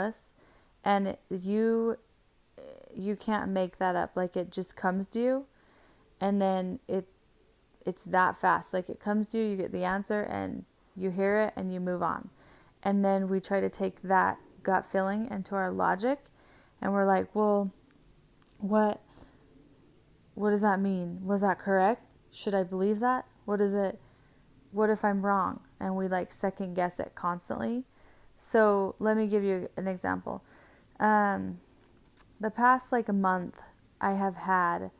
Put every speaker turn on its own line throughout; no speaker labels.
us, and you can't make that up. Like, it just comes to you, and then it's that fast. Like, it comes to you, you get the answer, and you hear it, and you move on. And then we try to take that gut feeling into our logic, and we're like, well, what does that mean? Was that correct? Should I believe that? What is it? What if I'm wrong? And we like second guess it constantly. So let me give you an example. The past like a month, I have had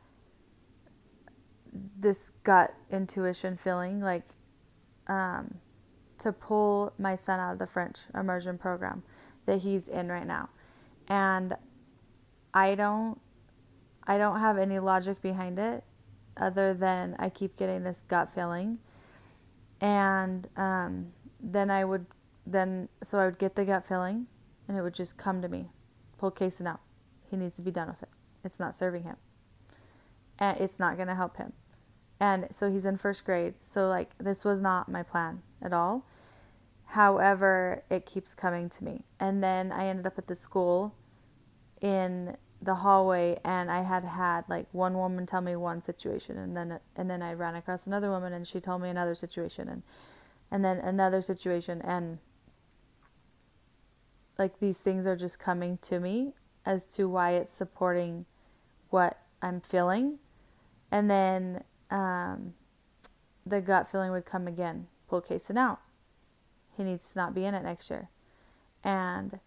this gut intuition feeling like to pull my son out of the French immersion program that he's in right now. And I don't have any logic behind it other than I keep getting this gut feeling. And so I would get the gut feeling and it would just come to me. Pull Kason out. He needs to be done with it. It's not serving him. And it's not going to help him. And so he's in first grade. So like this was not my plan at all. However, it keeps coming to me. And then I ended up at the school in the hallway, and I had like one woman tell me one situation, and then I ran across another woman and she told me another situation, and then another situation, and like these things are just coming to me as to why it's supporting what I'm feeling. And then the gut feeling would come again. Pull Kason out. He needs to not be in it next year. And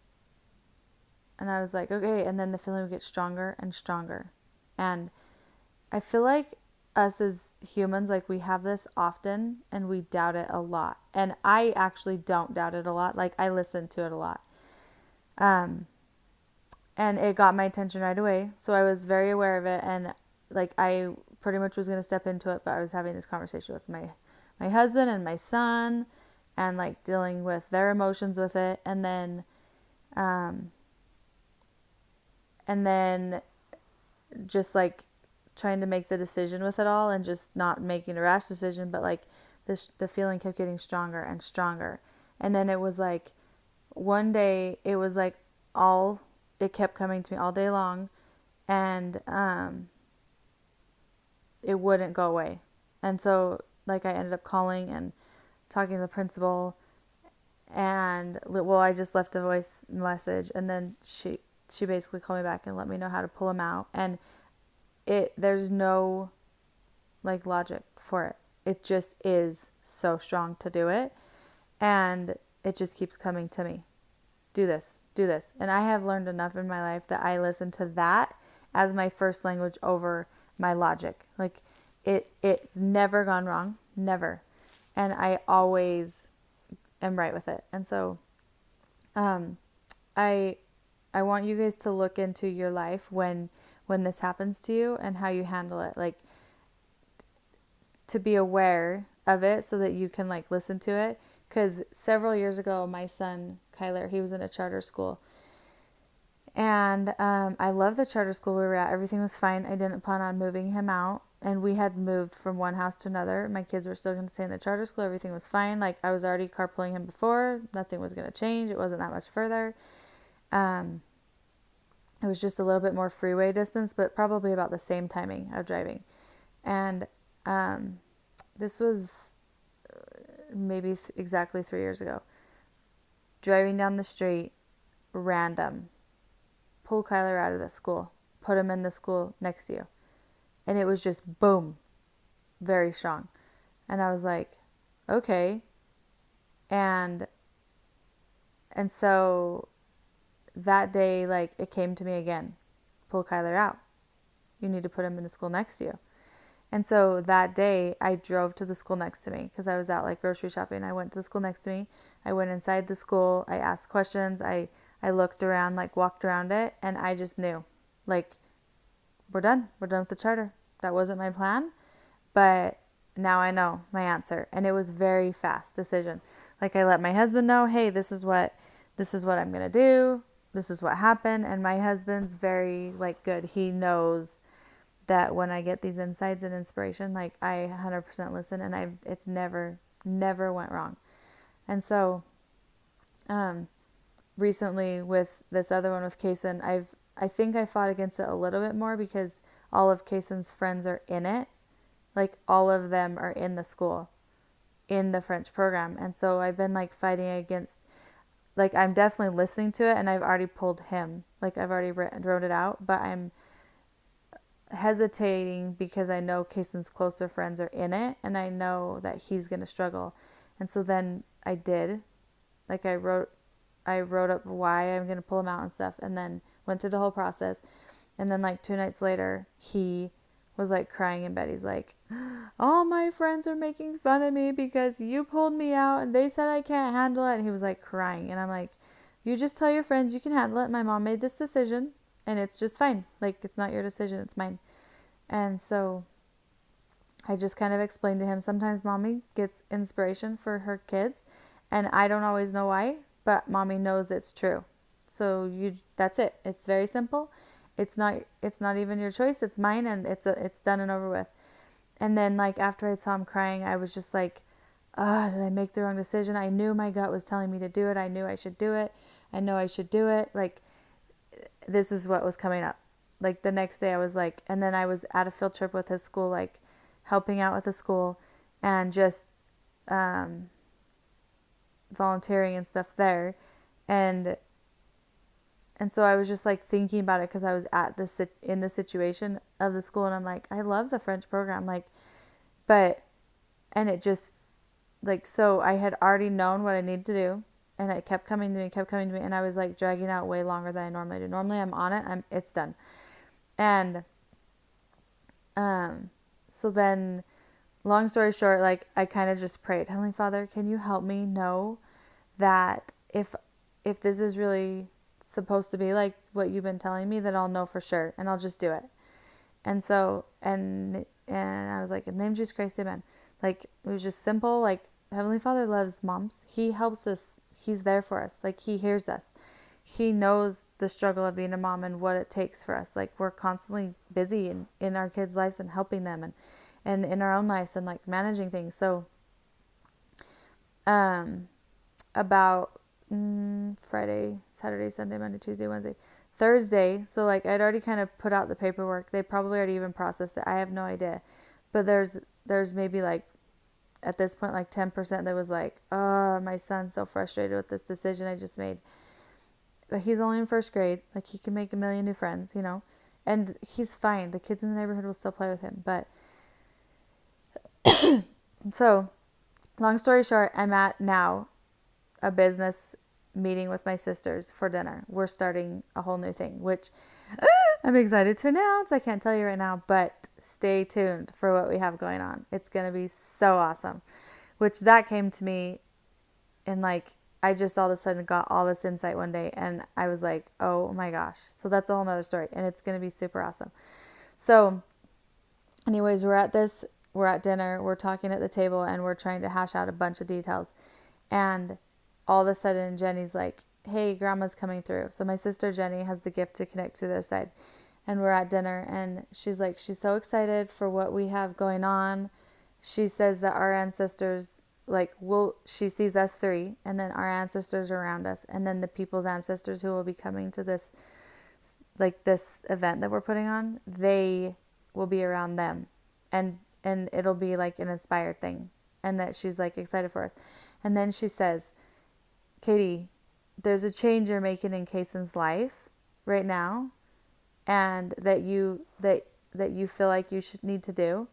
I was like, okay. And then the feeling would get stronger and stronger. And I feel like us as humans, like we have this often and we doubt it a lot. And I actually don't doubt it a lot. Like I listen to it a lot. And it got my attention right away. So I was very aware of it. And like I pretty much was going to step into it, but I was having this conversation with my husband and my son and like dealing with their emotions with it. And then just like trying to make the decision with it all and just not making a rash decision, but like the feeling kept getting stronger and stronger. And then it was like one day it was like it kept coming to me all day long, and it wouldn't go away. And so like I ended up calling and talking to the principal, and well, I just left a voice message, and then she basically called me back and let me know how to pull him out. And there's no like logic for it. It just is so strong to do it. And it just keeps coming to me. Do this. And I have learned enough in my life that I listen to that as my first language over my logic. Like it's never gone wrong. Never. And I always am right with it. And so I want you guys to look into your life when this happens to you and how you handle it. Like to be aware of it so that you can like listen to it. Because several years ago, my son, Kyler, he was in a charter school. And I love the charter school we were at. Everything was fine. I didn't plan on moving him out. And we had moved from one house to another. My kids were still going to stay in the charter school. Everything was fine. Like I was already carpooling him before. Nothing was going to change. It wasn't that much further. It was just a little bit more freeway distance, but probably about the same timing of driving. And this was maybe exactly 3 years ago. Driving down the street, random. Pull Kyler out of the school. Put him in the school next to you. And it was just boom. Very strong. And I was like, okay. And so that day, like, it came to me again. Pull Kyler out. You need to put him in the school next to you. And so that day, I drove to the school next to me because I was out like grocery shopping. I went to the school next to me. I went inside the school. I asked questions. I looked around, like walked around it, and I just knew, like, we're done. We're done with the charter. That wasn't my plan, but now I know my answer. And it was very fast decision. Like I let my husband know, hey, this is what I'm going to do. This is what happened. And my husband's very like good. He knows that when I get these insights and inspiration, like I 100% listen, and it's never went wrong. And so, recently with this other one with Kason, I think I fought against it a little bit more because all of Kason's friends are in it. Like all of them are in the school, in the French program. And so I've been like fighting against, like I'm definitely listening to it, and I've already pulled him. Like I've already wrote it out, but I'm hesitating because I know Kason's closer friends are in it, and I know that he's going to struggle. And so then I did. Like I wrote up why I'm going to pull him out and stuff, and then went through the whole process. And then like 2 nights later, he was like crying in bed. He's like, all my friends are making fun of me because you pulled me out and they said I can't handle it. And he was like crying. And I'm like, you just tell your friends you can handle it. My mom made this decision and it's just fine. Like, it's not your decision, it's mine. And so I just kind of explained to him, sometimes mommy gets inspiration for her kids and I don't always know why, but mommy knows it's true. So that's it. It's very simple. It's not even your choice, it's mine, and it's done and over with. And then like after I saw him crying, I was just like, did I make the wrong decision? I knew my gut was telling me to do it. I knew I should do it. I know I should do it. Like, this is what was coming up. Like the next day I was like, and then I was at a field trip with his school, like helping out with the school and just volunteering and stuff there. And so I was just like thinking about it because I was in the situation of the school, and I'm like, I love the French program, like, and it just like, so I had already known what I needed to do, and it kept coming to me, and I was like dragging out way longer than I normally do. Normally I'm on it, it's done. And so then, long story short, like I kind of just prayed, Heavenly Father, can you help me know that if this is really supposed to be like what you've been telling me, that I'll know for sure and I'll just do it. And so and I was like, in the name of Jesus Christ, amen. Like, it was just simple. Like, Heavenly Father loves moms. He helps us. He's there for us. Like, he hears us. He knows the struggle of being a mom and what it takes for us. Like, we're constantly busy in our kids' lives and helping them and in our own lives and like managing things. So about Friday, Saturday, Sunday, Monday, Tuesday, Wednesday, Thursday. So like I'd already kind of put out the paperwork. They probably already even processed it. I have no idea. But there's maybe like at this point like 10% that was like, oh, my son's so frustrated with this decision I just made. But he's only in first grade. Like, he can make a million new friends, and he's fine. The kids in the neighborhood will still play with him. But so long story short, I'm at now a business meeting with my sisters for dinner. We're starting a whole new thing, which I'm excited to announce. I can't tell you right now, but stay tuned for what we have going on. It's going to be so awesome, which that came to me in like, I just all of a sudden got all this insight one day and I was like, oh my gosh. So that's a whole nother story and it's going to be super awesome. So anyways, we're at dinner, we're talking at the table and we're trying to hash out a bunch of details. And all of a sudden Jenny's like, hey, grandma's coming through. So my sister Jenny has the gift to connect to their side. And we're at dinner and she's like, she's so excited for what we have going on. She says that our ancestors, like, she sees us three and then our ancestors are around us. And then the people's ancestors who will be coming to this event that we're putting on, they will be around them. And it'll be like an inspired thing. And that she's like excited for us. And then she says, Katie, there's a change you're making in Kason's life right now, and that you feel like you should need to do,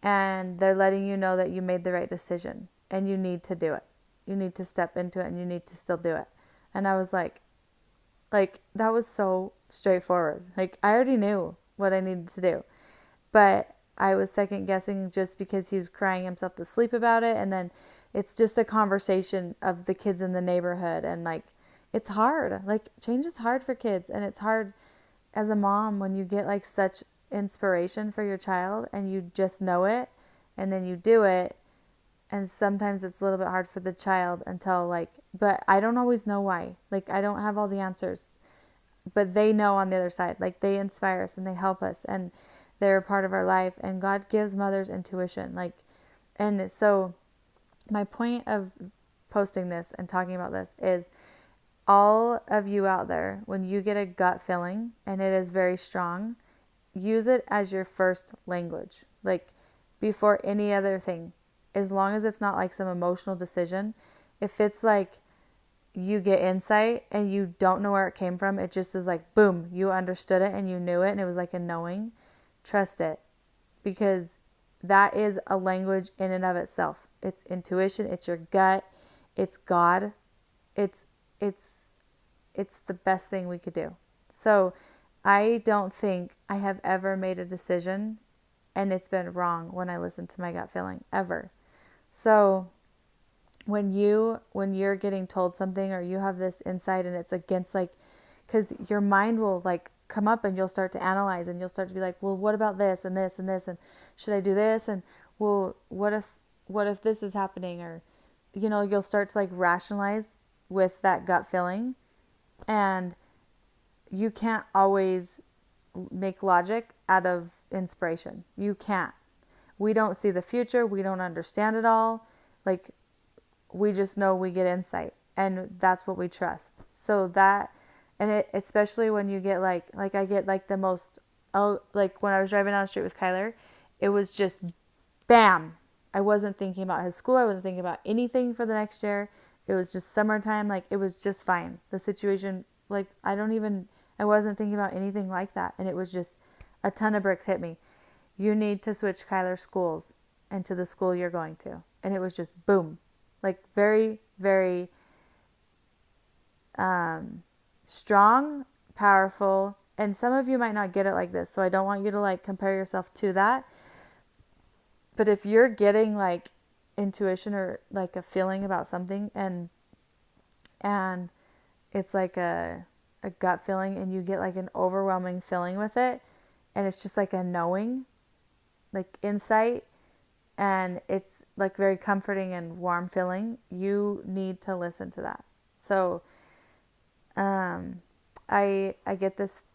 and they're letting you know that you made the right decision and you need to do it. You need to step into it and you need to still do it. And I was like that was so straightforward. Like, I already knew what I needed to do, but I was second guessing just because he was crying himself to sleep about it, and then it's just a conversation of the kids in the neighborhood. And like, it's hard. Like, change is hard for kids. And it's hard as a mom when you get like such inspiration for your child and you just know it and then you do it. And sometimes it's a little bit hard for the child until like, but I don't always know why. Like, I don't have all the answers, but they know on the other side. Like, they inspire us and they help us and they're a part of our life. And God gives mothers intuition. Like, and so my point of posting this and talking about this is all of you out there, when you get a gut feeling and it is very strong, use it as your first language, like before any other thing. As long as it's not like some emotional decision, if it's like you get insight and you don't know where it came from, it just is like, boom, you understood it and you knew it and it was like a knowing, trust it, because that is a language in and of itself. It's intuition, it's your gut, it's God. It's it's it's the best thing we could do. So I don't think I have ever made a decision and it's been wrong when I listen to my gut feeling, ever. So when you're getting told something or you have this insight and it's against, like, because your mind will like come up and you'll start to analyze and you'll start to be like, well, what about this and this and this, and should I do this, and well, what if this is happening, or you'll start to like rationalize with that gut feeling. And you can't always make logic out of inspiration. You can't. We don't see the future, we don't understand it all. Like, we just know we get insight, and that's what we trust. So that, and it, especially when you get like I get like the most, oh, like when I was driving down the street with Kyler, it was just bam. I wasn't thinking about his school, I wasn't thinking about anything for the next year. It was just summertime, like it was just fine. The situation, like I wasn't thinking about anything like that, and it was just a ton of bricks hit me. You need to switch Kyler's schools into the school you're going to. And it was just boom. Like very, very strong, powerful. And some of you might not get it like this, so I don't want you to like compare yourself to that. But if you're getting like intuition or like a feeling about something, and it's like a gut feeling, and you get like an overwhelming feeling with it, and it's just like a knowing, like insight, and it's like very comforting and warm feeling, you need to listen to that. So I get this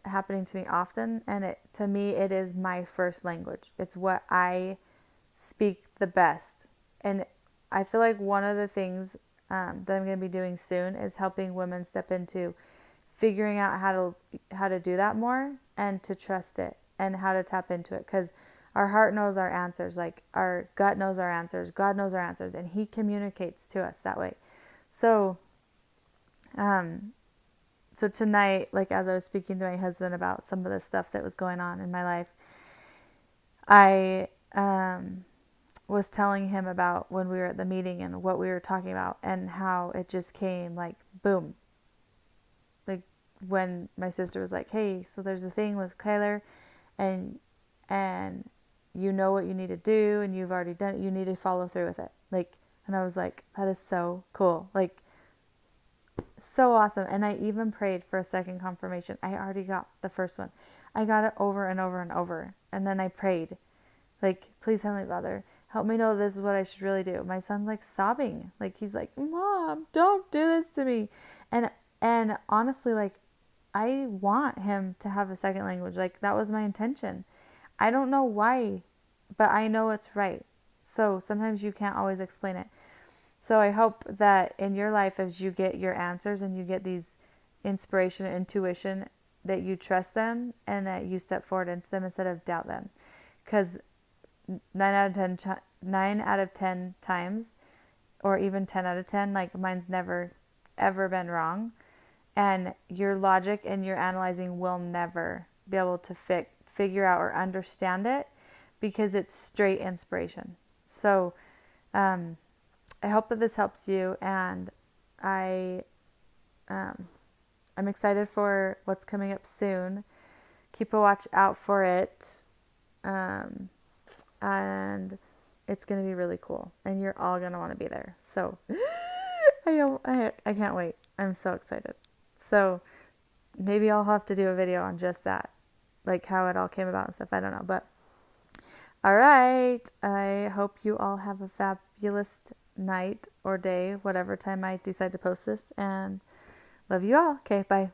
happening to me often, and to me it is my first language. It's what I speak the best. And I feel like one of the things that I'm going to be doing soon is helping women step into figuring out how to do that more, and to trust it, and how to tap into it, because our heart knows our answers, like our gut knows our answers, God knows our answers, and He communicates to us that way. So so tonight, like as I was speaking to my husband about some of the stuff that was going on in my life, I was telling him about when we were at the meeting and what we were talking about, and how it just came like boom. Like when my sister was like, hey, so there's a thing with Kyler, and you know what you need to do, and you've already done it, you need to follow through with it. Like, and I was like, that is so cool. Like, so awesome. And I even prayed for a second confirmation. I already got the first one. I got it over and over and over. And then I prayed, like, please, Heavenly Father, help me know this is what I should really do. My son's like sobbing. Like, he's like, Mom, don't do this to me. And honestly, like, I want him to have a second language. Like, that was my intention. I don't know why, but I know it's right. So sometimes you can't always explain it. So I hope that in your life, as you get your answers and you get these inspiration and intuition, that you trust them and that you step forward into them instead of doubt them. Because 9 out of 10 times, or even 10 out of 10, like mine's never ever been wrong. And your logic and your analyzing will never be able to figure out or understand it, because it's straight inspiration. So I hope that this helps you, and I'm excited for what's coming up soon. Keep a watch out for it, and it's going to be really cool, and you're all going to want to be there. So I can't wait. I'm so excited. So maybe I'll have to do a video on just that, like how it all came about and stuff. I don't know, but all right. I hope you all have a fabulous night or day, whatever time I decide to post this, and love you all. Okay, bye.